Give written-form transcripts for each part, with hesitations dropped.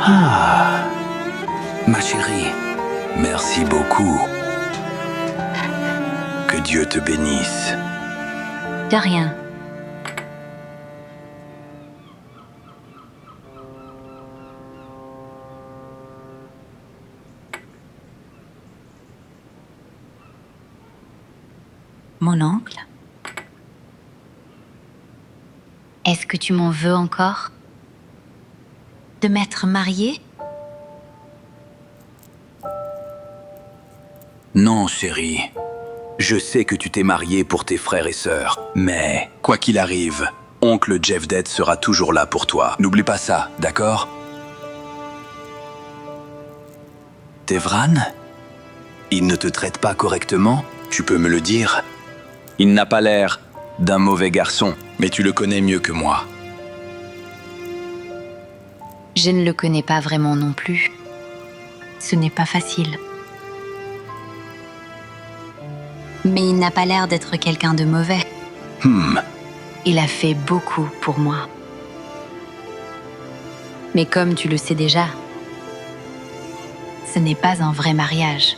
Ah, ma chérie, merci beaucoup. Que Dieu te bénisse. De rien. Mon oncle? Est-ce que tu m'en veux encore? De m'être mariée? Non, chérie. Je sais que tu t'es mariée pour tes frères et sœurs. Mais, quoi qu'il arrive, oncle Jevdet sera toujours là pour toi. N'oublie pas ça, d'accord? Devran? Il ne te traite pas correctement? Tu peux me le dire? Il n'a pas l'air d'un mauvais garçon, mais tu le connais mieux que moi. Je ne le connais pas vraiment non plus. Ce n'est pas facile. Mais il n'a pas l'air d'être quelqu'un de mauvais. Il a fait beaucoup pour moi. Mais comme tu le sais déjà, ce n'est pas un vrai mariage.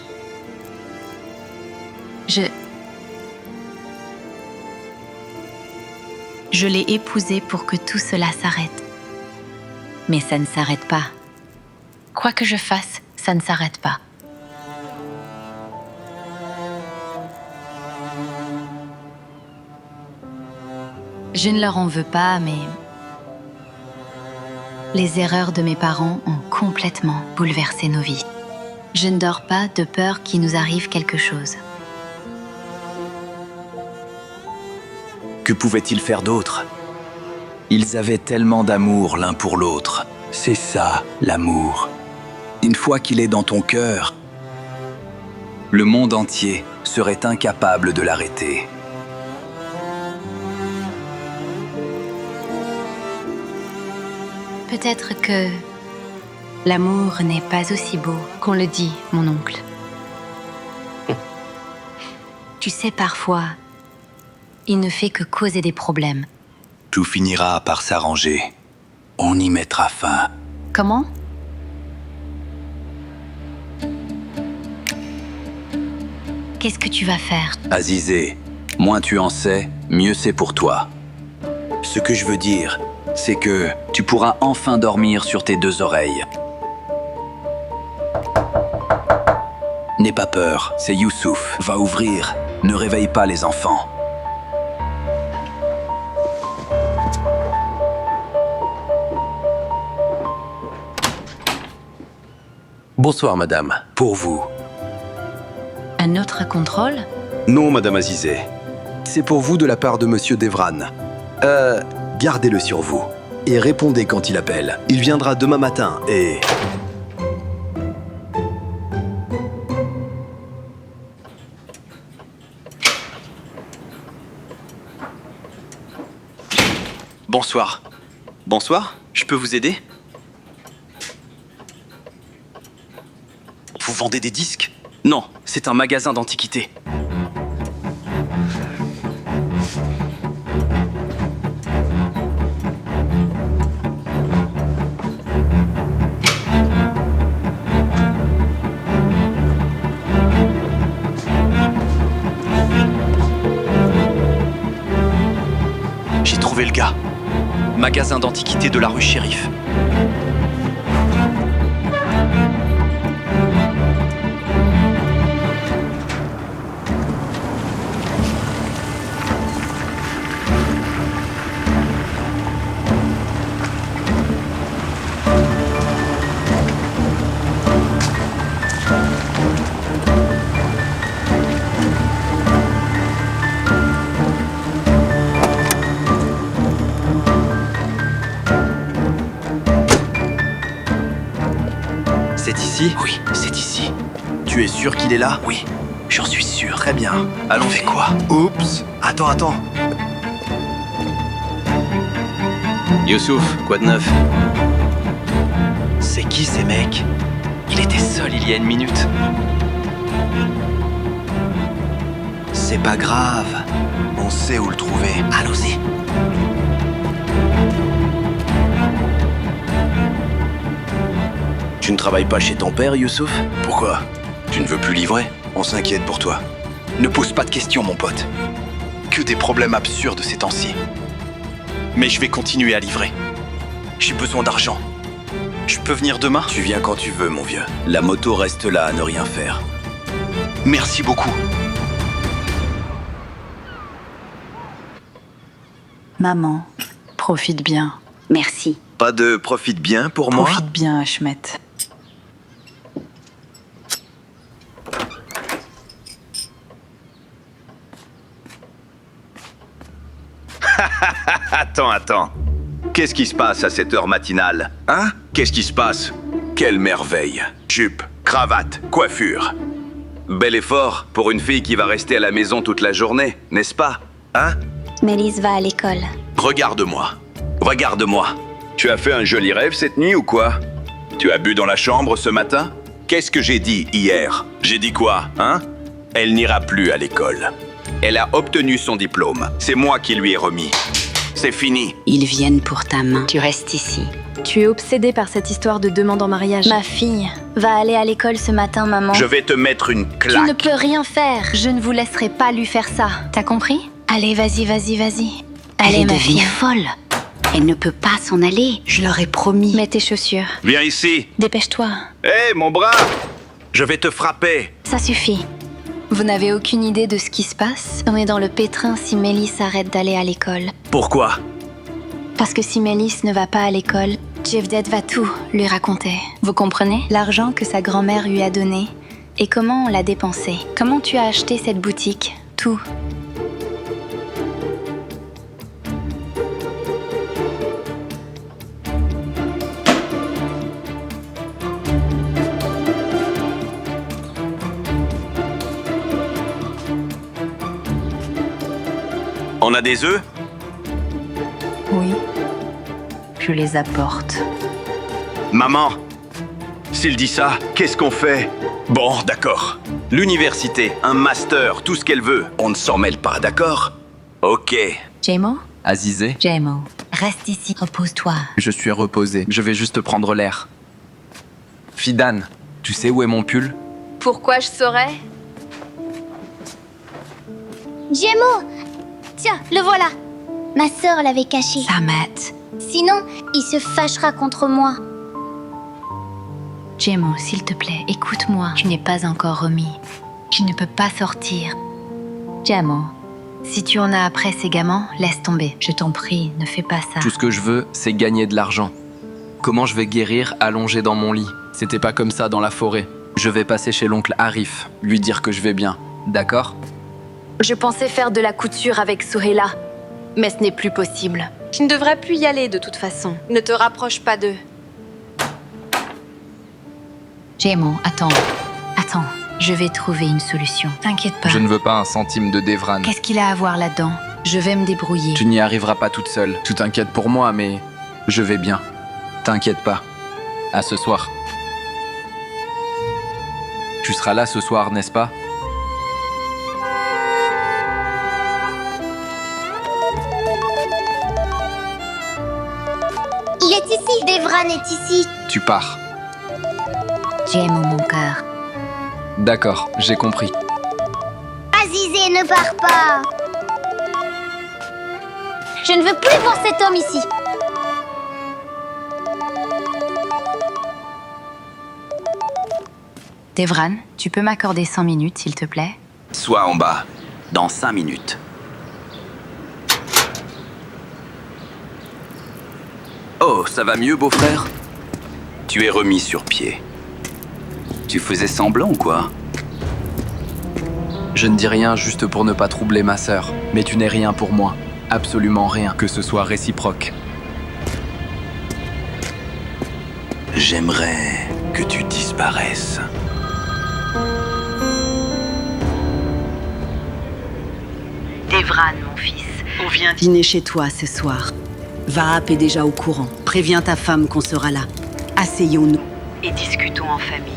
Je l'ai épousé pour que tout cela s'arrête. Mais ça ne s'arrête pas. Quoi que je fasse, ça ne s'arrête pas. Je ne leur en veux pas, mais les erreurs de mes parents ont complètement bouleversé nos vies. Je ne dors pas de peur qu'il nous arrive quelque chose. Que pouvaient-ils faire d'autre? Ils avaient tellement d'amour l'un pour l'autre. C'est ça, l'amour. Une fois qu'il est dans ton cœur, le monde entier serait incapable de l'arrêter. Peut-être que l'amour n'est pas aussi beau qu'on le dit, mon oncle. Tu sais, parfois, il ne fait que causer des problèmes. Tout finira par s'arranger. On y mettra fin. Comment? Qu'est-ce que tu vas faire? Azizé, moins tu en sais, mieux c'est pour toi. Ce que je veux dire, c'est que tu pourras enfin dormir sur tes deux oreilles. N'aie pas peur, c'est Youssouf. Va ouvrir. Ne réveille pas les enfants. Bonsoir, madame. Pour vous. Un autre contrôle? Non, madame Azizé. C'est pour vous de la part de monsieur Devran. Gardez-le sur vous. Et répondez quand il appelle. Il viendra demain matin et... Bonsoir. Bonsoir, je peux vous aider? Vous vendez des disques? Non, c'est un magasin d'antiquités. J'ai trouvé le gars. Magasin d'antiquités de la rue Shérif. C'est ici? Oui, c'est ici. Tu es sûr qu'il est là? Oui, j'en suis sûr. Très bien. Allons, fais quoi? Oups. Attends. Youssouf, quoi de neuf? C'est qui ces mecs? Il était seul il y a une minute. C'est pas grave. On sait où le trouver. Allons-y. Tu ne travailles pas chez ton père, Youssouf? Pourquoi? Tu ne veux plus livrer? On s'inquiète pour toi. Ne pose pas de questions, mon pote. Que des problèmes absurdes ces temps-ci. Mais je vais continuer à livrer. J'ai besoin d'argent. Je peux venir demain? Tu viens quand tu veux, mon vieux. La moto reste là à ne rien faire. Merci beaucoup. Maman, profite bien. Merci. Pas de profite bien pour moi? Profite bien, Achmet. Attends. Qu'est-ce qui se passe à cette heure matinale? Hein? Qu'est-ce qui se passe? Quelle merveille! Jupe, cravate, coiffure. Bel effort pour une fille qui va rester à la maison toute la journée, n'est-ce pas? Hein? Mélisse va à l'école. Regarde-moi. Tu as fait un joli rêve cette nuit ou quoi? Tu as bu dans la chambre ce matin? Qu'est-ce que j'ai dit hier? J'ai dit quoi, hein? Elle n'ira plus à l'école. Elle a obtenu son diplôme. C'est moi qui lui ai remis. C'est fini. Ils viennent pour ta main. Tu restes ici. Tu es obsédée par cette histoire de demande en mariage. Ma fille va aller à l'école ce matin, maman. Je vais te mettre une Tu claque. ne peux rien faire. Je ne vous laisserai pas lui faire ça. T'as compris? Allez, vas-y. Elle Allez, est ma devenue fille. folle. Elle ne peut pas s'en aller. Je leur ai promis. Mets tes chaussures. Viens ici. Dépêche-toi. Hé, mon bras! Je vais te frapper. Ça suffit. Vous n'avez aucune idée de ce qui se passe? On est dans le pétrin si Mélisse arrête d'aller à l'école. Pourquoi? Parce que si Mélisse ne va pas à l'école, Jevdet va tout lui raconter. Vous comprenez? L'argent que sa grand-mère lui a donné et comment on l'a dépensé. Comment tu as acheté cette boutique? Tout. On a des œufs? Oui. Je les apporte. Maman, s'il dit ça, qu'est-ce qu'on fait? Bon, d'accord. L'université, un master, tout ce qu'elle veut. On ne s'en mêle pas, d'accord? Ok. Jamo? Azizé, Jamo, reste ici, repose-toi. je suis reposé. Je vais juste prendre l'air. Fidan, tu sais où est mon pull? Pourquoi je saurais? Gémeaux! Tiens, le voilà. Ma sœur l'avait caché. Samet. Sinon, il se fâchera contre moi. Jamo, s'il te plaît, écoute-moi. Tu n'es pas encore remis. Tu ne peux pas sortir. Jamo, si tu en as après ces gamins, laisse tomber. Je t'en prie, ne fais pas ça. Tout ce que je veux, c'est gagner de l'argent. Comment je vais guérir allongé dans mon lit? C'était pas comme ça dans la forêt. Je vais passer chez l'oncle Arif, lui dire que je vais bien. D'accord? Je pensais faire de la couture avec Sohela, mais ce n'est plus possible. Tu ne devrais plus y aller de toute façon. Ne te rapproche pas d'eux. Jamo, attends. Je vais trouver une solution. T'inquiète pas. Je ne veux pas un centime de Devran. Qu'est-ce qu'il a à voir là-dedans? Je vais me débrouiller. Tu n'y arriveras pas toute seule. Tu t'inquiètes pour moi, mais je vais bien. T'inquiète pas. À ce soir. Tu seras là ce soir, n'est-ce pas? Il est ici, Devran est ici. Tu pars. Jamo, mon cœur. D'accord, j'ai compris. Azizé, ne pars pas. Je ne veux plus voir cet homme ici. Devran, tu peux m'accorder 100 minutes, s'il te plaît? Sois en bas, dans 5 minutes. Oh, ça va mieux, beau-frère? Tu es remis sur pied. Tu faisais semblant ou quoi? Je ne dis rien juste pour ne pas troubler ma sœur. Mais tu n'es rien pour moi. Absolument rien, que ce soit réciproque. J'aimerais que tu disparaisses. Devran, mon fils, on vient dîner chez toi ce soir. Vaap est déjà au courant. Préviens ta femme qu'on sera là. Asseyons-nous et discutons en famille.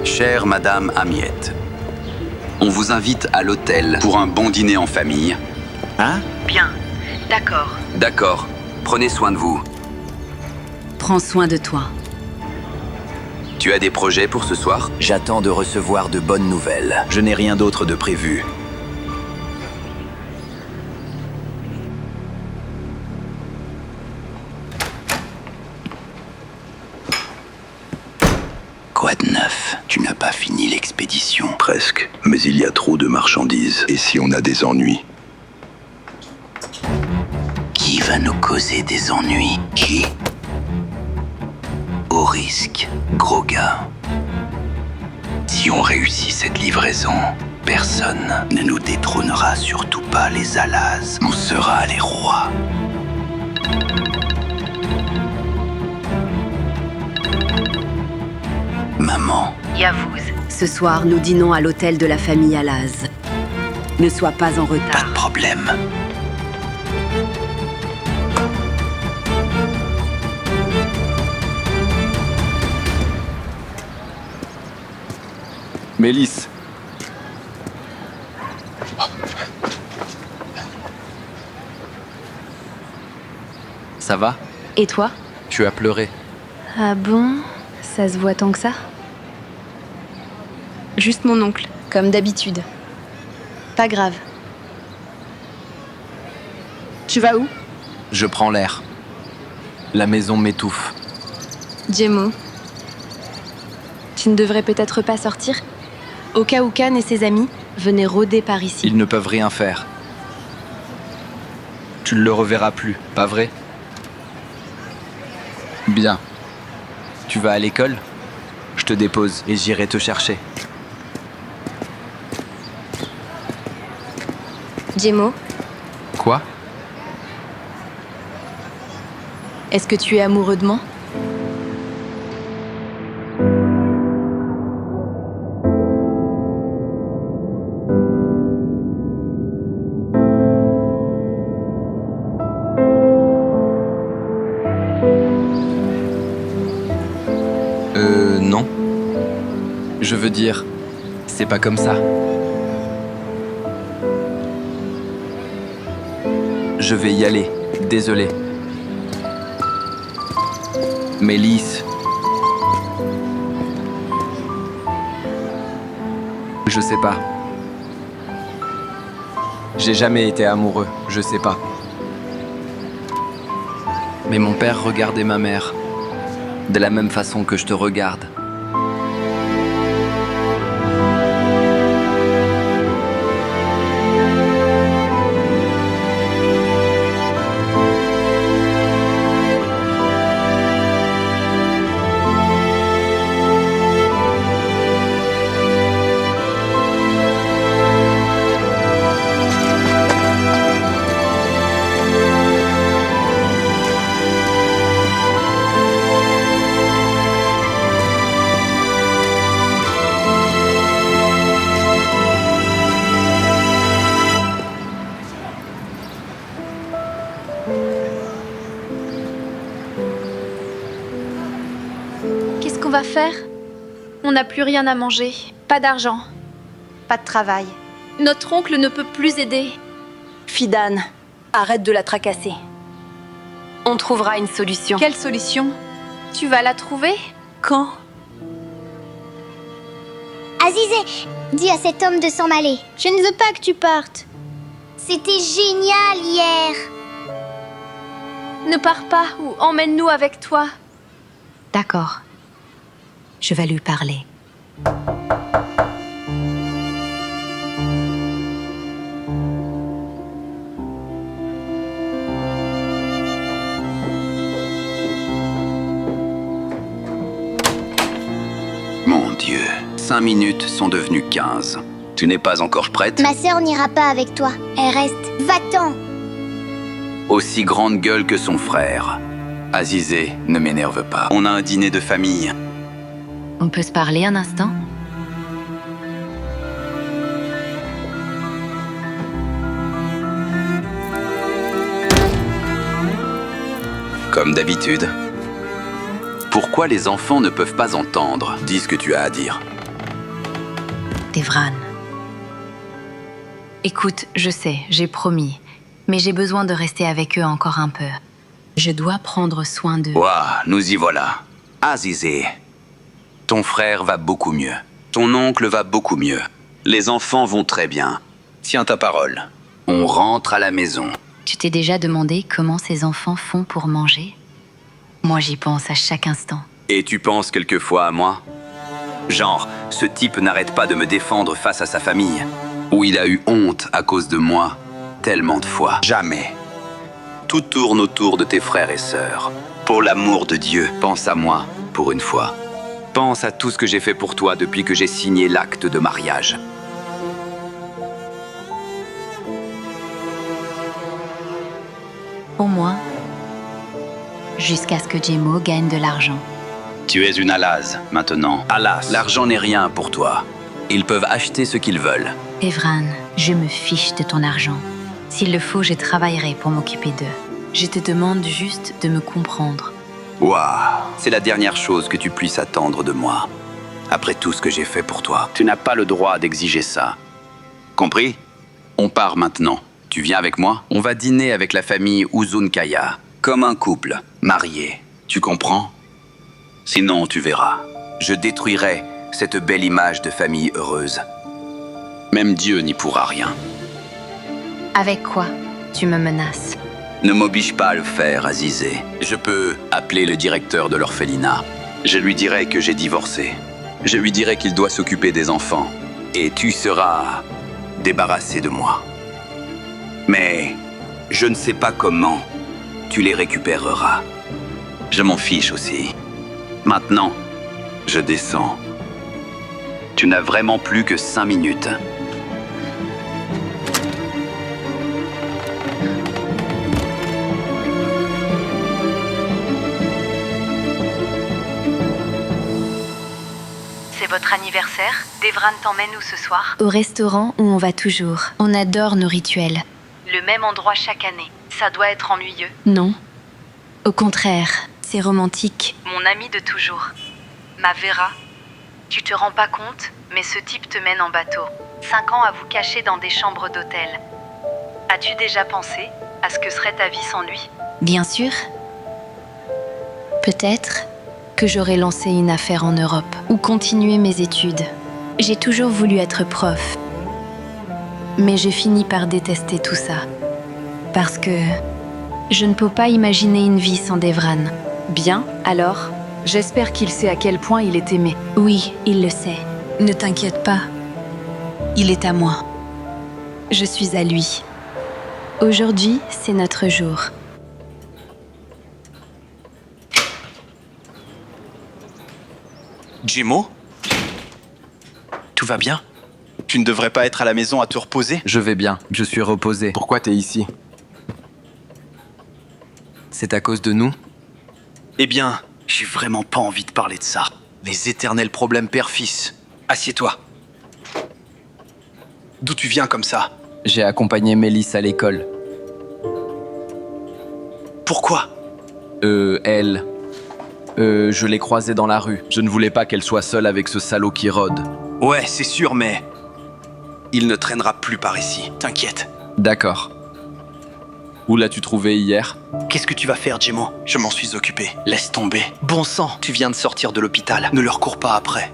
Chère Madame Amiette, on vous invite à l'hôtel pour un bon dîner en famille. Hein? Bien. D'accord. D'accord. Prenez soin de vous. Prends soin de toi. Tu as des projets pour ce soir? J'attends de recevoir de bonnes nouvelles. Je n'ai rien d'autre de prévu. Quoi de neuf? Tu n'as pas fini l'expédition? Presque. Mais il y a trop de marchandises. Et si on a des ennuis? Qui va nous causer des ennuis? Qui? Au risque, gros gars. Si on réussit cette livraison, personne ne nous détrônera, surtout pas les Alaz. On sera les rois. Maman. Yavouz. Ce soir, nous dînons à l'hôtel de la famille Alaz. Ne sois pas en Pas retard. de problème. Mélisse. Ça va? Et toi? Tu as pleuré. Ah bon? Ça se voit tant que ça? Juste mon oncle, comme d'habitude. Pas grave. Tu vas où? Je prends l'air. La maison m'étouffe. Jemo. Tu ne devrais peut-être pas sortir? Au cas où Khan et ses amis venaient rôder par ici. Ils ne peuvent rien faire. Tu ne le reverras plus, pas vrai? Bien. Tu vas à l'école? Je te dépose et j'irai te chercher. Jemo, Quoi? est-ce que tu es amoureux de moi? Non. Je veux dire, c'est pas comme ça. Je vais y aller, désolé. Mélisse. Je sais pas. J'ai jamais été amoureux, je sais pas. Mais mon père regardait ma mère, de la même façon que je te regarde. Qu'est-ce qu'on va faire? On n'a plus rien à manger, pas d'argent, pas de travail. Notre oncle ne peut plus aider. Fidan, arrête de la tracasser. On trouvera une solution. Quelle solution? Tu vas la trouver? Quand? Azizé, dis à cet homme de s'en aller. Je ne veux pas que tu partes. C'était génial hier. Ne pars pas ou emmène-nous avec toi. D'accord. Je vais lui parler. Mon Dieu, 5 minutes sont devenues 15. Tu n'es pas encore prête? Ma sœur n'ira pas avec toi. Elle reste. Va-t'en. Aussi grande gueule que son frère. Azizé, ne m'énerve pas. On a un dîner de famille. On peut se parler un instant? Comme d'habitude. Pourquoi les enfants ne peuvent pas entendre? Dis ce que tu as à dire. Devran. Écoute, je sais, j'ai promis. mais j'ai besoin de rester avec eux encore un peu. Je dois prendre soin d'eux. Ouah, nous y voilà. Azizé, ton frère va beaucoup mieux. Ton oncle va beaucoup mieux. Les enfants vont très bien. Tiens ta parole. On rentre à la maison. Tu t'es déjà demandé comment ces enfants font pour manger? Moi, j'y pense à chaque instant. Et tu penses quelquefois à moi? Genre, ce type n'arrête pas de me défendre face à sa famille. Ou il a eu honte à cause de moi. Tellement de fois. Jamais. Tout tourne autour de tes frères et sœurs. Pour l'amour de Dieu, pense à moi, pour une fois. Pense à tout ce que j'ai fait pour toi depuis que j'ai signé l'acte de mariage. Au moins, jusqu'à ce que Jemo gagne de l'argent. Tu es une Alaz, maintenant. Alas, l'argent n'est rien pour toi. Ils peuvent acheter ce qu'ils veulent. Evran, je me fiche de ton argent. S'il le faut, je travaillerai pour m'occuper d'eux. Je te demande juste de me comprendre. Waouh, c'est la dernière chose que tu puisses attendre de moi. Après tout ce que j'ai fait pour toi, tu n'as pas le droit d'exiger ça. Compris? On part maintenant. Tu viens avec moi? On va dîner avec la famille Uzunkaya, comme un couple, marié. Tu comprends? Sinon, tu verras. Je détruirai cette belle image de famille heureuse. Même Dieu n'y pourra rien. Avec quoi tu me menaces? Ne m'oblige pas à le faire, Azizé. Je peux appeler le directeur de l'orphelinat. Je lui dirai que j'ai divorcé. Je lui dirai qu'il doit s'occuper des enfants. Et tu seras débarrassé de moi. Mais je ne sais pas comment tu les récupéreras. Je m'en fiche aussi. Maintenant, je descends. Tu n'as vraiment plus que 5 minutes. C'est votre anniversaire? Devran t'emmène où ce soir? Au restaurant où on va toujours. On adore nos rituels. Le même endroit chaque année. Ça doit être ennuyeux. Non. Au contraire, c'est romantique. Mon ami de toujours. Ma Vera. Tu te rends pas compte, mais ce type te mène en bateau. 5 ans à vous cacher dans des chambres d'hôtel. As-tu déjà pensé à ce que serait ta vie sans lui? Bien sûr. Peut-être que j'aurais lancé une affaire en Europe ou continué mes études. J'ai toujours voulu être prof. Mais j'ai fini par détester tout ça. Parce que je ne peux pas imaginer une vie sans Devran. Bien, alors, j'espère qu'il sait à quel point il est aimé. Oui, il le sait. Ne t'inquiète pas. Il est à moi. Je suis à lui. Aujourd'hui, c'est notre jour. Jemo? Tout va bien? Tu ne devrais pas être à la maison à te reposer? Je vais bien, je suis reposé. Pourquoi t'es ici? C'est à cause de nous? Eh bien, j'ai vraiment pas envie de parler de ça. Les éternels problèmes père-fils. Assieds-toi. D'où tu viens comme ça? J'ai accompagné Mélisse à l'école. Pourquoi? Elle... je l'ai croisée dans la rue. Je ne voulais pas qu'elle soit seule avec ce salaud qui rôde. Ouais, c'est sûr, mais... il ne traînera plus par ici, t'inquiète. D'accord. Où l'as-tu trouvé hier? Qu'est-ce que tu vas faire, Jemo? Je m'en suis occupé. Laisse tomber. Bon sang, tu viens de sortir de l'hôpital. Ne leur cours pas après.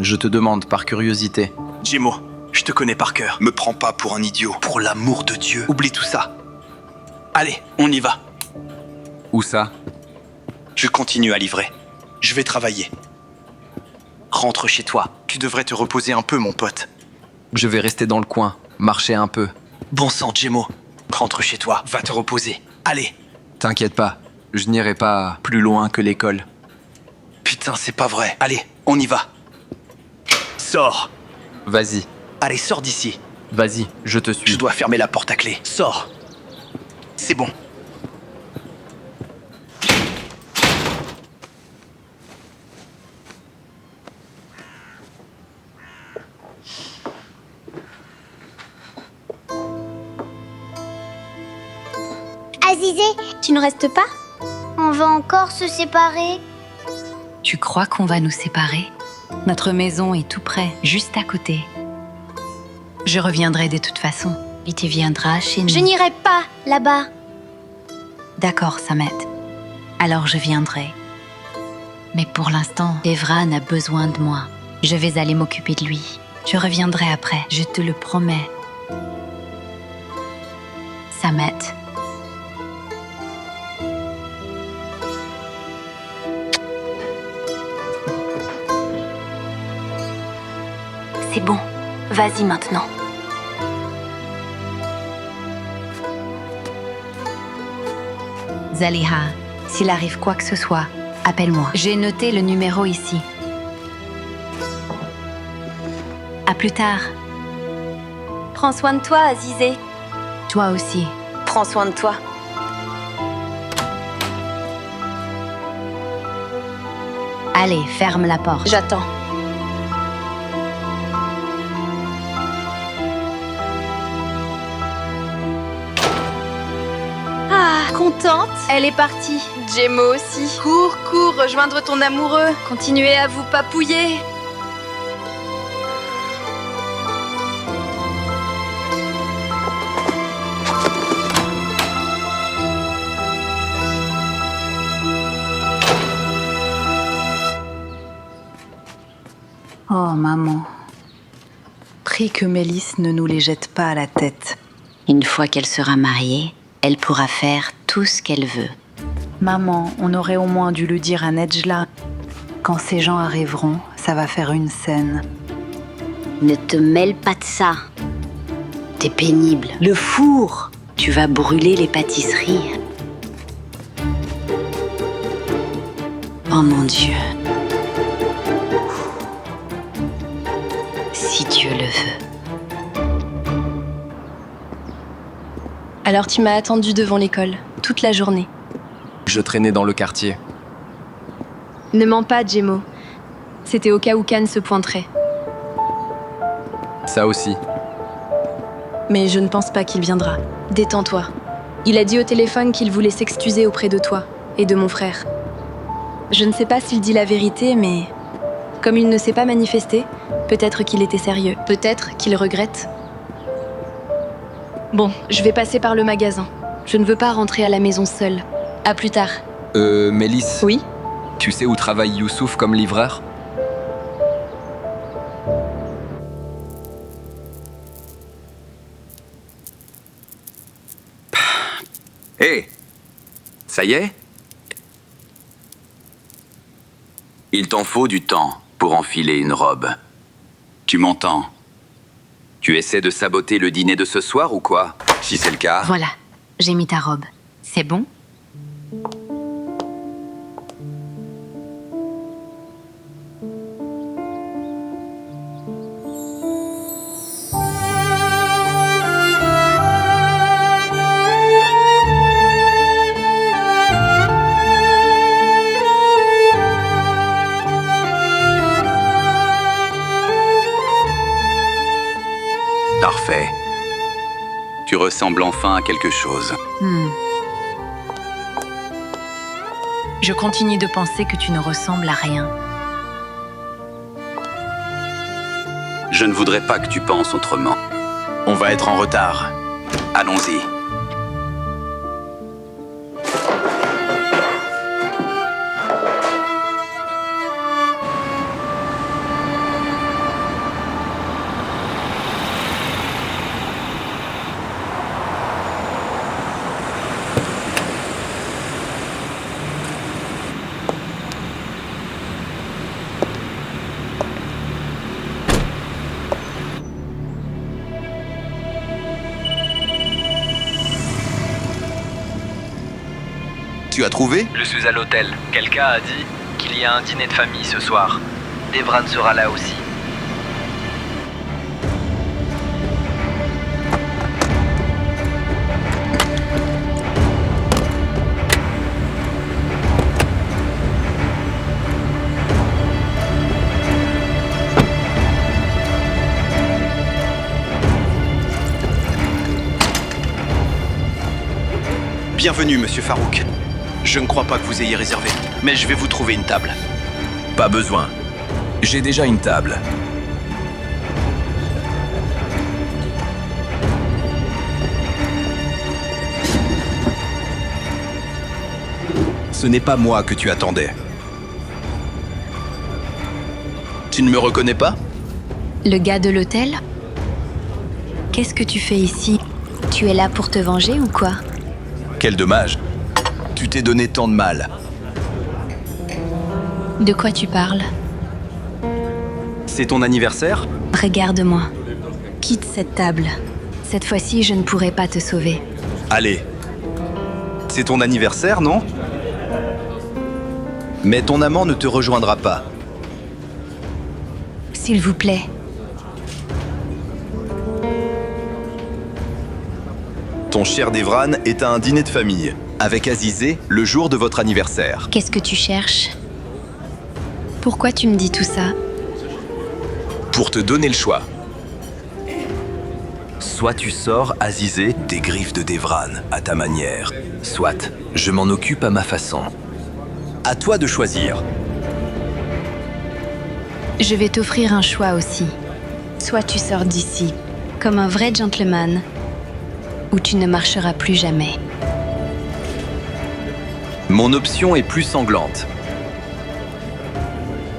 Je te demande par curiosité. Jemo, je te connais par cœur. Me prends pas pour un idiot. Pour l'amour de Dieu. Oublie tout ça. Allez, on y va. Où ça? Je continue à livrer. Je vais travailler. Rentre chez toi. Tu devrais te reposer un peu, mon pote. Je vais rester dans le coin, marcher un peu. Bon sang, Jemo. Rentre chez toi, va te reposer. Allez. T'inquiète pas, je n'irai pas plus loin que l'école. Putain, c'est pas vrai. Allez, on y va. Sors. Vas-y. Allez, sors d'ici. Vas-y, je te suis. Je dois fermer la porte à clé. Sors. C'est bon. Azizé, tu ne restes pas? On va encore se séparer. Tu crois qu'on va nous séparer? Notre maison est tout près, juste à côté. Je reviendrai de toute façon. Et tu viendras chez nous. Je n'irai pas là-bas. D'accord, Samet. Alors je viendrai. Mais pour l'instant, Devran a besoin de moi. Je vais aller m'occuper de lui. Je reviendrai après, je te le promets. Samet. C'est bon, vas-y maintenant. Zaliha, s'il arrive quoi que ce soit, appelle-moi. J'ai noté le numéro ici. À plus tard. Prends soin de toi, Azizé. Toi aussi. Prends soin de toi. Allez, ferme la porte. J'attends. Ah, contente? Elle est partie. Jemo aussi. Cours, cours, rejoindre ton amoureux. Continuez à vous papouiller. Oh, maman. Prie que Mélisse ne nous les jette pas à la tête. Une fois qu'elle sera mariée, elle pourra faire tout ce qu'elle veut. Maman, on aurait au moins dû le dire à Nejla. Quand ces gens arriveront, ça va faire une scène. Ne te mêle pas de ça. T'es pénible. Le four! Tu vas brûler les pâtisseries. Oh mon Dieu. Si Dieu le veut. Alors tu m'as attendu devant l'école, toute la journée. Je traînais dans le quartier. Ne mens pas, Jemo. C'était au cas où Khan se pointerait. Ça aussi. Mais je ne pense pas qu'il viendra. Détends-toi. Il a dit au téléphone qu'il voulait s'excuser auprès de toi et de mon frère. Je ne sais pas s'il dit la vérité, mais comme il ne s'est pas manifesté, peut-être qu'il était sérieux. Peut-être qu'il regrette. Bon, je vais passer par le magasin. Je ne veux pas rentrer à la maison seule. À plus tard. Mélisse. Oui? Tu sais où travaille Youssouf comme livreur? Hé! Ça y est? Il t'en faut du temps pour enfiler une robe. Tu m'entends? Tu essaies de saboter le dîner de ce soir ou quoi? Si c'est le cas... Voilà, j'ai mis ta robe. C'est bon? Parfait. Tu ressembles enfin à quelque chose. Je continue de penser que tu ne ressembles à rien. Je ne voudrais pas que tu penses autrement. On va être en retard. Allons-y. Tu as trouvé? Je suis à l'hôtel. Quelqu'un a dit qu'il y a un dîner de famille ce soir. Devran sera là aussi. Bienvenue, monsieur Farouk. Je ne crois pas que vous ayez réservé, mais je vais vous trouver une table. Pas besoin. J'ai déjà une table. Ce n'est pas moi que tu attendais. Tu ne me reconnais pas? Le gars de l'hôtel? Qu'est-ce que tu fais ici? Tu es là pour te venger ou quoi? Quel dommage. Tu t'es donné tant de mal. De quoi tu parles? C'est ton anniversaire? Regarde-moi. Quitte cette table. Cette fois-ci, je ne pourrai pas te sauver. Allez. C'est ton anniversaire, non? Mais ton amant ne te rejoindra pas. S'il vous plaît. Ton cher Devran est à un dîner de famille, avec Azizé, le jour de votre anniversaire. Qu'est-ce que tu cherches? Pourquoi tu me dis tout ça? Pour te donner le choix. Soit tu sors, Azizé, des griffes de Devran, à ta manière. Soit, je m'en occupe à ma façon. À toi de choisir. Je vais t'offrir un choix aussi. Soit tu sors d'ici, comme un vrai gentleman, ou tu ne marcheras plus jamais. Mon option est plus sanglante.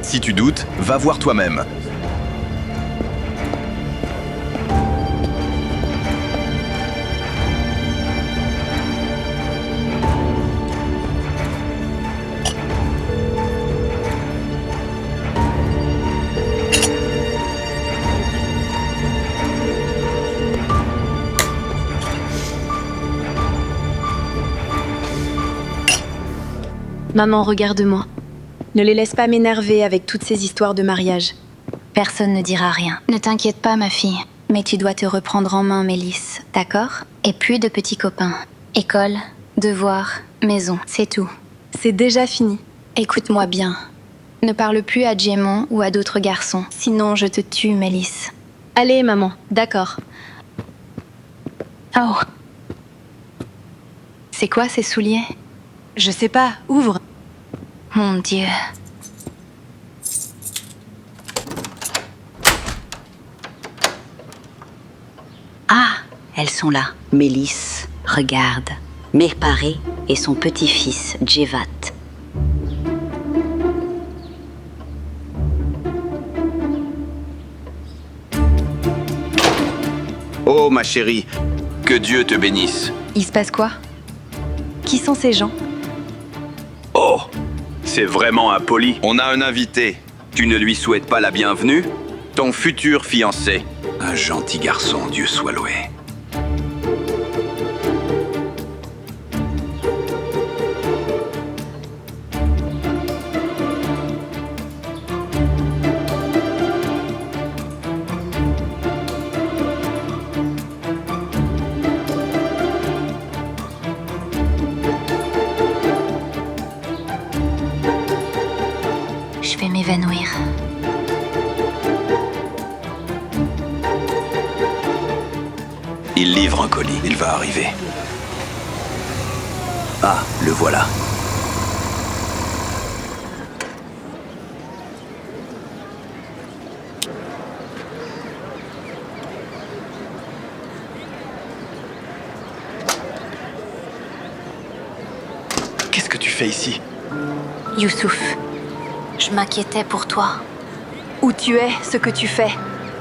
Si tu doutes, va voir toi-même. Maman, regarde-moi. Ne les laisse pas m'énerver avec toutes ces histoires de mariage. Personne ne dira rien. Ne t'inquiète pas, ma fille. Mais tu dois te reprendre en main, Mélisse, d'accord? Et plus de petits copains. École, devoirs, maison, c'est tout. C'est déjà fini. Écoute-moi bien. Ne parle plus à Djémon ou à d'autres garçons. Sinon, je te tue, Mélisse. Allez, maman, d'accord. Oh. C'est quoi ces souliers? Je sais pas, ouvre. Mon Dieu. Ah, elles sont là. Mélisse, regarde. Mehparé et son petit-fils, Djevat. Oh, ma chérie, que Dieu te bénisse. Il se passe quoi? Qui sont ces gens? Oh, c'est vraiment impoli. On a un invité. Tu ne lui souhaites pas la bienvenue? Ton futur fiancé. Un gentil garçon, Dieu soit loué. Je vais m'évanouir. Il livre un colis, il va arriver. Ah, le voilà. Qu'est-ce que tu fais ici? Youssouf, je m'inquiétais pour toi. Où tu es, ce que tu fais.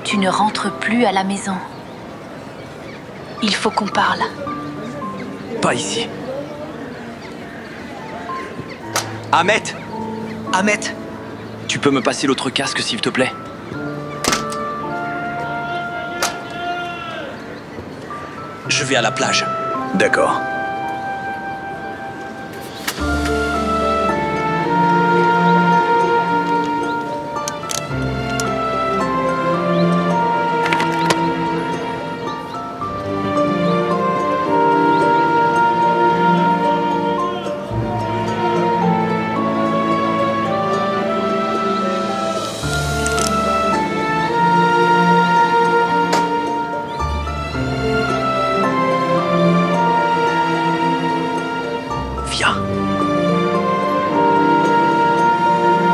Tu ne rentres plus à la maison. Il faut qu'on parle. Pas ici. Ahmet! Ahmet! Tu peux me passer l'autre casque, s'il te plaît? Je vais à la plage. D'accord. Viens.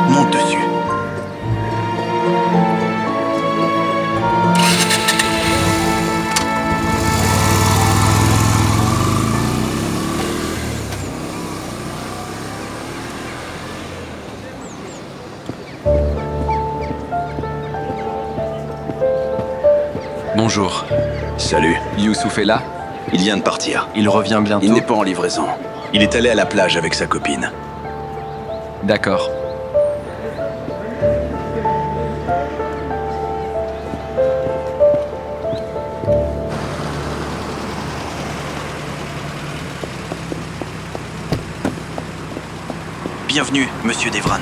Monte dessus. Bonjour. Salut. Youssouf est là? Il vient de partir. Il revient bientôt? Il n'est pas en livraison. Il est allé à la plage avec sa copine. D'accord. Bienvenue, monsieur Devran.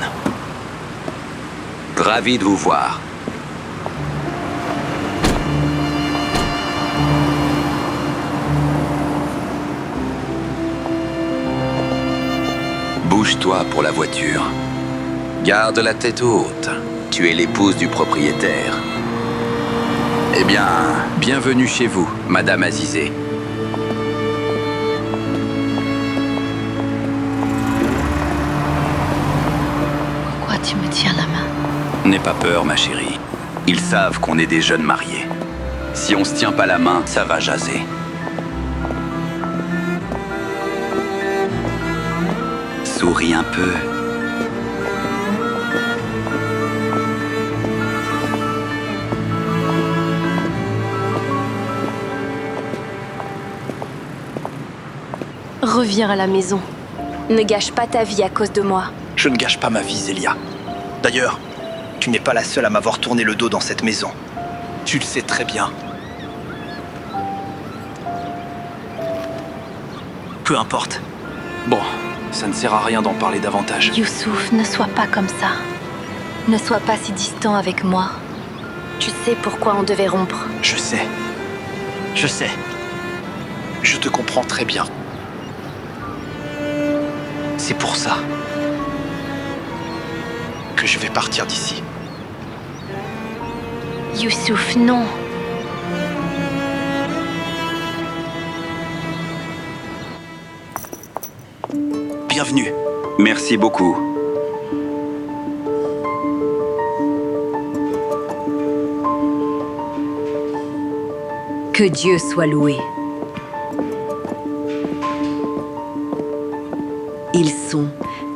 Ravi de vous voir. Bouge-toi pour la voiture. Garde la tête haute. Tu es l'épouse du propriétaire. Eh bien, bienvenue chez vous, Madame Azizé. Pourquoi tu me tiens la main? N'aie pas peur, ma chérie. Ils savent qu'on est des jeunes mariés. Si on se tient pas la main, ça va jaser. Souris un peu. Reviens à la maison. Ne gâche pas ta vie à cause de moi. Je ne gâche pas ma vie, Zélia. D'ailleurs, tu n'es pas la seule à m'avoir tourné le dos dans cette maison. Tu le sais très bien. Peu importe. Bon, ça ne sert à rien d'en parler davantage. Youssouf, ne sois pas comme ça. Ne sois pas si distant avec moi. Tu sais pourquoi on devait rompre. Je sais. Je sais. Je te comprends très bien. C'est pour ça que je vais partir d'ici. Youssouf, non. Bienvenue. Merci beaucoup. Que Dieu soit loué. Ils sont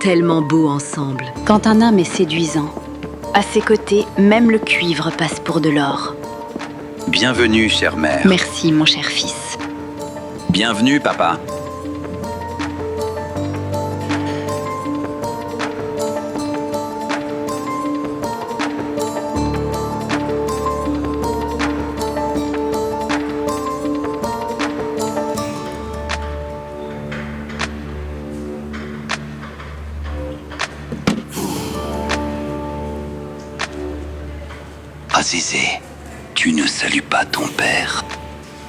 tellement beaux ensemble. Quand un homme est séduisant, à ses côtés, même le cuivre passe pour de l'or. Bienvenue, chère mère. Merci, mon cher fils. Bienvenue, papa. Azizé, tu ne salues pas ton père.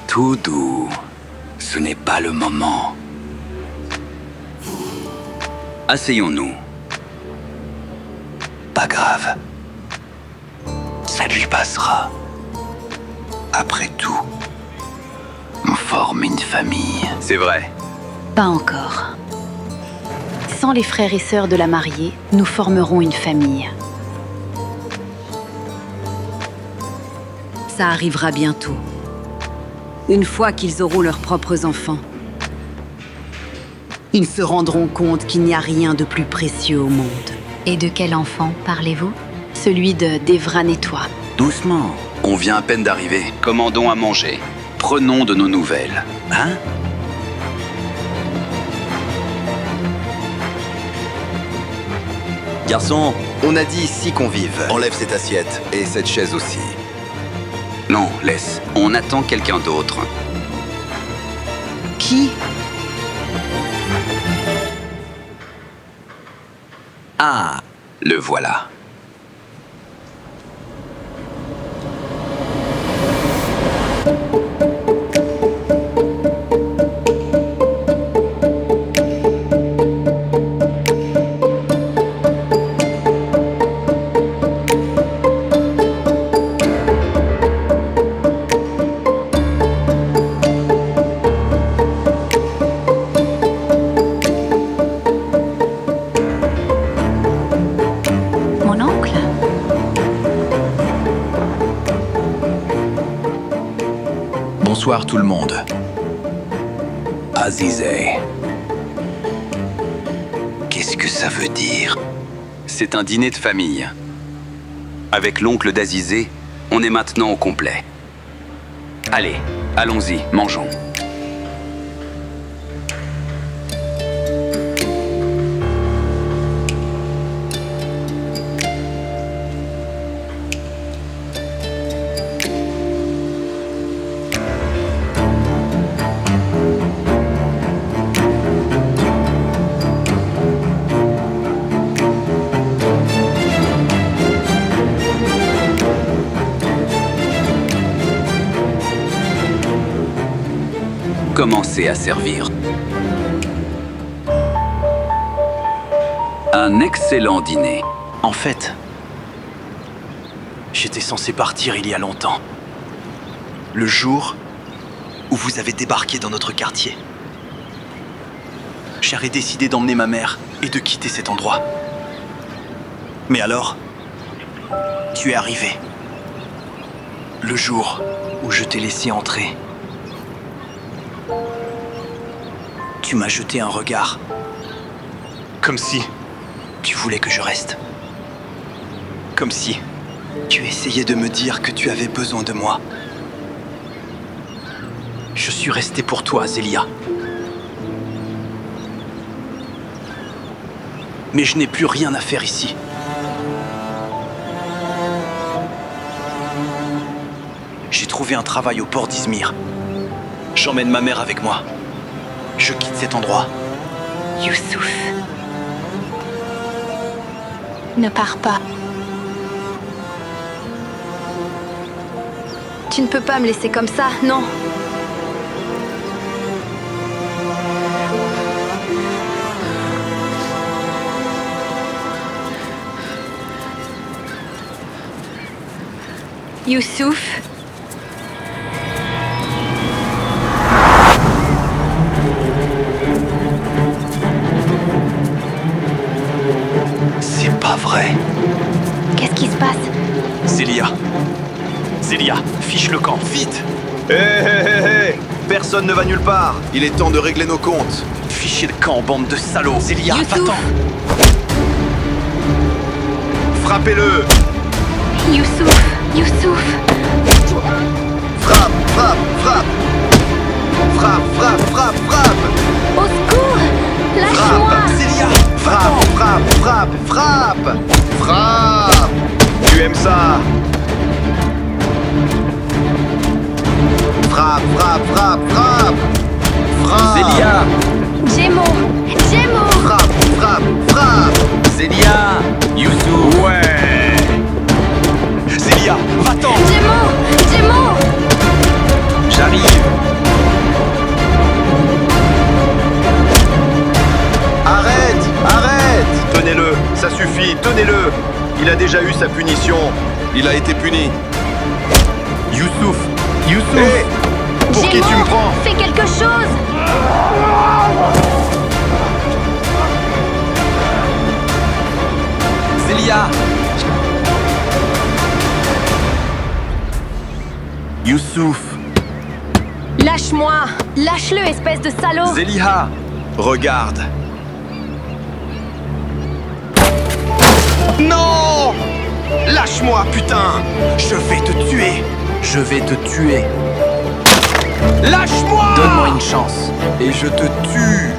Tout doux, ce n'est pas le moment. Asseyons-nous. Pas grave. Ça lui passera. Après tout, on forme une famille. C'est vrai. Pas encore. Sans les frères et sœurs de la mariée, nous formerons une famille. Ça arrivera bientôt. Une fois qu'ils auront leurs propres enfants, ils se rendront compte qu'il n'y a rien de plus précieux au monde. Et de quel enfant parlez-vous? Celui de Devran et toi. Doucement. On vient à peine d'arriver. Commandons à manger. Prenons de nos nouvelles. Hein? Garçon, on a dit ici qu'on vive. Enlève cette assiette et cette chaise aussi. Non, laisse. On attend quelqu'un d'autre. Qui? Ah, le voilà. Bonsoir tout le monde. Azizé. Qu'est-ce que ça veut dire? C'est un dîner de famille. Avec l'oncle d'Azizé, on est maintenant au complet. Allez, allons-y, mangeons. Commencez à servir. Un excellent dîner. En fait, j'étais censé partir il y a longtemps. Le jour où vous avez débarqué dans notre quartier. J'avais décidé d'emmener ma mère et de quitter cet endroit. Mais alors, tu es arrivé. Le jour où je t'ai laissé entrer. Tu m'as jeté un regard. Comme si tu voulais que je reste. Comme si tu essayais de me dire que tu avais besoin de moi. Je suis resté pour toi, Zélia. Mais je n'ai plus rien à faire ici. J'ai trouvé un travail au port d'Izmir. J'emmène ma mère avec moi. Je quitte cet endroit. Youssouf. Ne pars pas. Tu ne peux pas me laisser comme ça, non. Youssouf. C'est pas vrai. Qu'est-ce qui se passe? Zélia. Zélia, fiche le camp, vite. Hé hé hé hé! Personne ne va nulle part. Il est temps de régler nos comptes. Fichez le camp, bande de salauds. Zélia, va-t'en. Frappez-le! Youssouf. Youssouf. Frappe, frappe, frappe! Frappe, frappe, frappe, frappe! Au secours! Lâche-moi! Frappe! Zélia! Frappe, frappe, frappe, frappe! Frappe! Tu aimes ça? Frappe, frappe, frappe, frappe! Frappe! Zélia. Gémeaux. Gémeaux. Frappe, frappe, frappe! Zélia. Youssouf. Ouais! Zélia, va-t'en. Gémeaux. Gémeaux. J'arrive. Arrête! Arrête! Tenez-le, ça suffit, tenez-le! Il a déjà eu sa punition. Il a été puni. Youssouf! Youssouf! Hé! Pour qui tu me prends? Fais quelque chose! Zélia. Youssouf! Lâche-moi! Lâche-le, espèce de salaud! Zélia. Regarde! Non! Lâche-moi, putain! Je vais te tuer. Je vais te tuer. Lâche-moi! Donne-moi une chance. Et je te tue!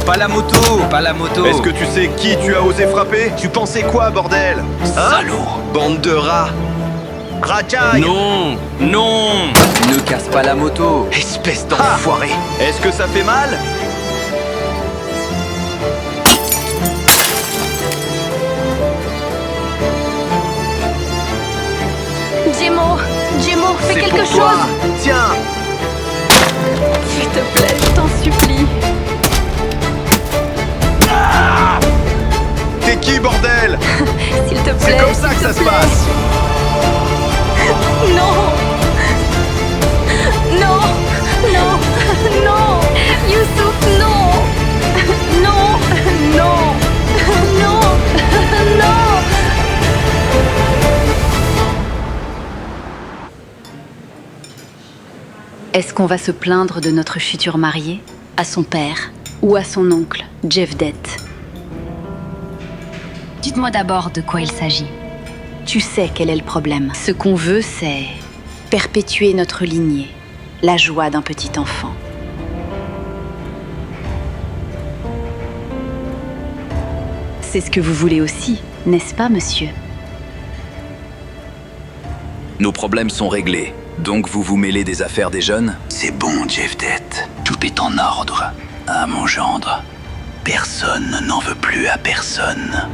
Pas la moto. Pas la moto. Est-ce que tu sais qui tu as osé frapper? Tu pensais quoi, bordel? Salaud. Bande de rats! Racaille! Non. Non. Ne casse pas la moto. Espèce d'enfoiré. Est-ce que ça fait mal? Gémeaux! Gémeaux, fais C'est quelque pour toi. chose! Tiens! S'il te plaît, je t'en supplie. T'es qui, bordel? S'il te plaît. C'est comme ça que s'il ça te se plaît. passe! Non! Non! Non! Non! Youssouf, non! Non! Non! Non! Non! Est-ce qu'on va se plaindre de notre futur marié, à son père ou à son oncle, Jevdet? Dites-moi d'abord de quoi il s'agit. Tu sais quel est le problème. Ce qu'on veut, c'est Perpétuer notre lignée, la joie d'un petit enfant. C'est ce que vous voulez aussi, n'est-ce pas, monsieur? Nos problèmes sont réglés. Donc vous vous mêlez des affaires des jeunes? C'est bon, Jevdet. Tout est en ordre. Ah, mon gendre. Personne n'en veut plus à personne.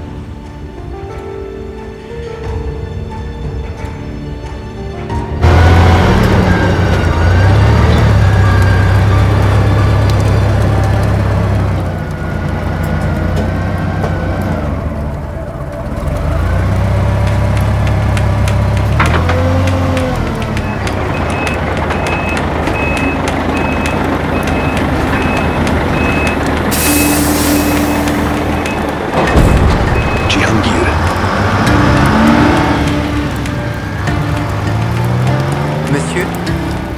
Monsieur?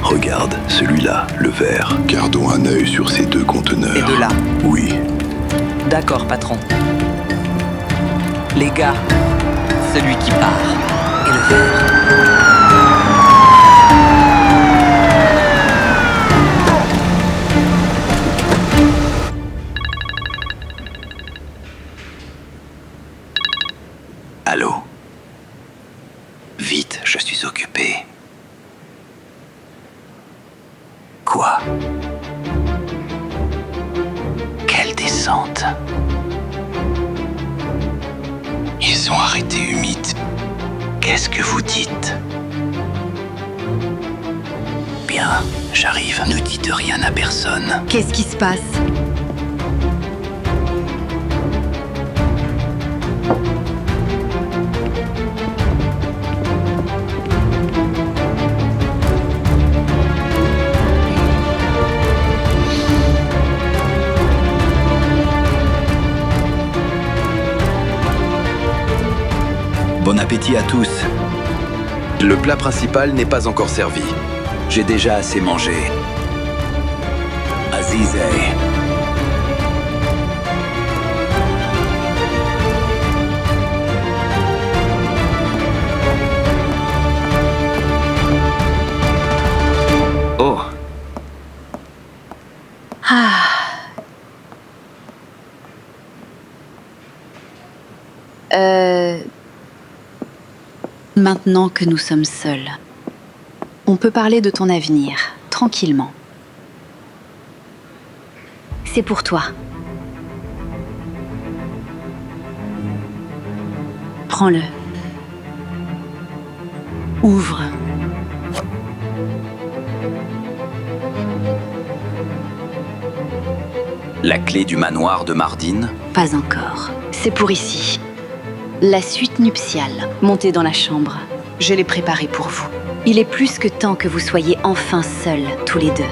Regarde, celui-là, le vert. Gardons un œil sur ces deux conteneurs. Et de là? Oui. D'accord, patron. Les gars, celui qui part est le vert. Allô? Vite, je suis occupé. Quoi? Quelle descente? Ils ont arrêté Humid. Qu'est-ce que vous dites? Bien, j'arrive. Ne dites rien à personne. Qu'est-ce qui se passe? Bon appétit à tous. Le plat principal n'est pas encore servi. J'ai déjà assez mangé. Azizé. Oh, Maintenant que nous sommes seuls, on peut parler de ton avenir, tranquillement. C'est pour toi. Prends-le. Ouvre. La clé du manoir de Mardin? Pas encore. C'est pour ici. La suite nuptiale, montez dans la chambre. Je l'ai préparée pour vous. Il est plus que temps que vous soyez enfin seuls, tous les deux.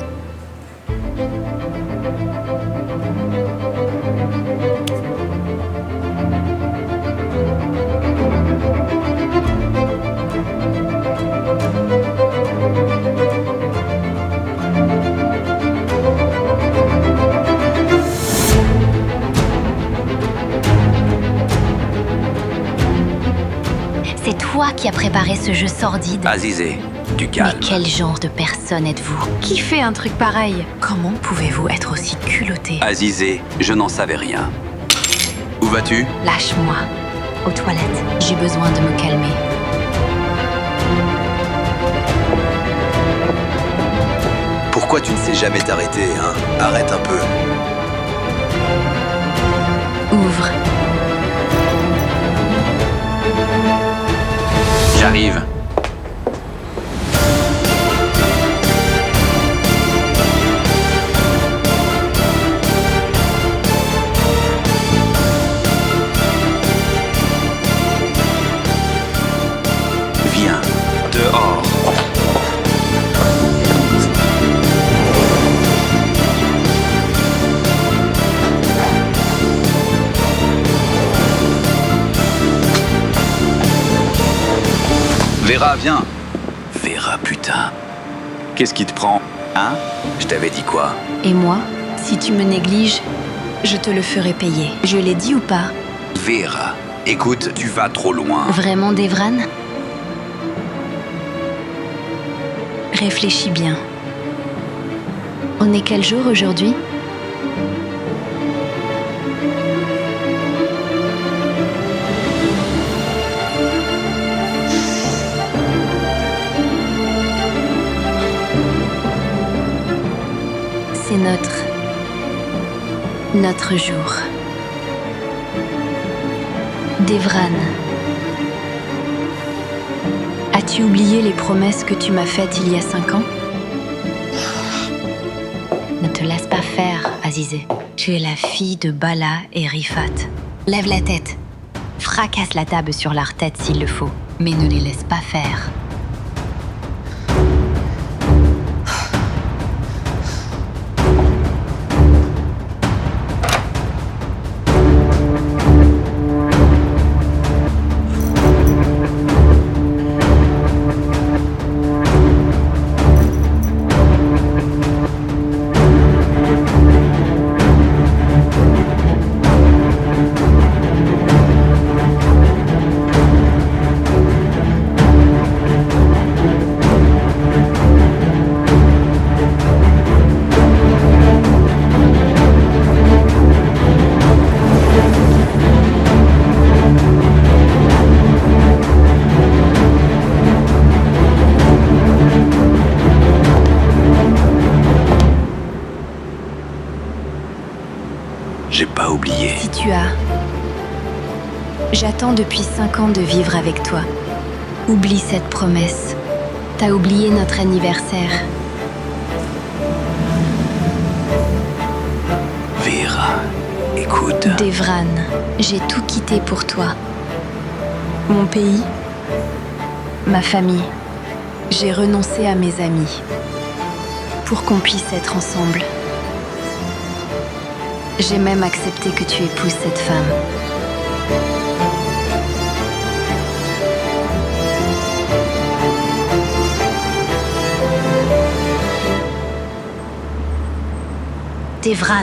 C'est toi qui as préparé ce jeu sordide. Azizé, du calme. Mais quel genre de personne êtes-vous? Qui fait un truc pareil? Comment pouvez-vous être aussi culotté? Azizé, je n'en savais rien. Où vas-tu? Lâche-moi. Aux toilettes. J'ai besoin de me calmer. Pourquoi tu ne sais jamais t'arrêter, hein? Arrête un peu. Ouvre. J'arrive. Viens, dehors. Vera, viens. Vera, putain. Qu'est-ce qui te prend? Hein? Je t'avais dit quoi? Et moi, si tu me négliges, je te le ferai payer. Je l'ai dit ou pas? Vera, écoute, tu vas trop loin. Vraiment, Devran? Réfléchis bien. On est quel jour aujourd'hui ? C'est notre jour. Devran, as-tu oublié les promesses que tu m'as faites il y a 5 ans ? Ne te laisse pas faire, Azizé. Tu es la fille de Bala et Rifat. Lève la tête. Fracasse la table sur leur tête s'il le faut, mais ne les laisse pas faire. J'ai pas oublié. Si tu as... J'attends depuis 5 ans de vivre avec toi. Oublie cette promesse. T'as oublié notre anniversaire. Vera, écoute. Devran, j'ai tout quitté pour toi. Mon pays, ma famille. J'ai renoncé à mes amis pour qu'on puisse être ensemble. J'ai même accepté que tu épouses cette femme. Devran,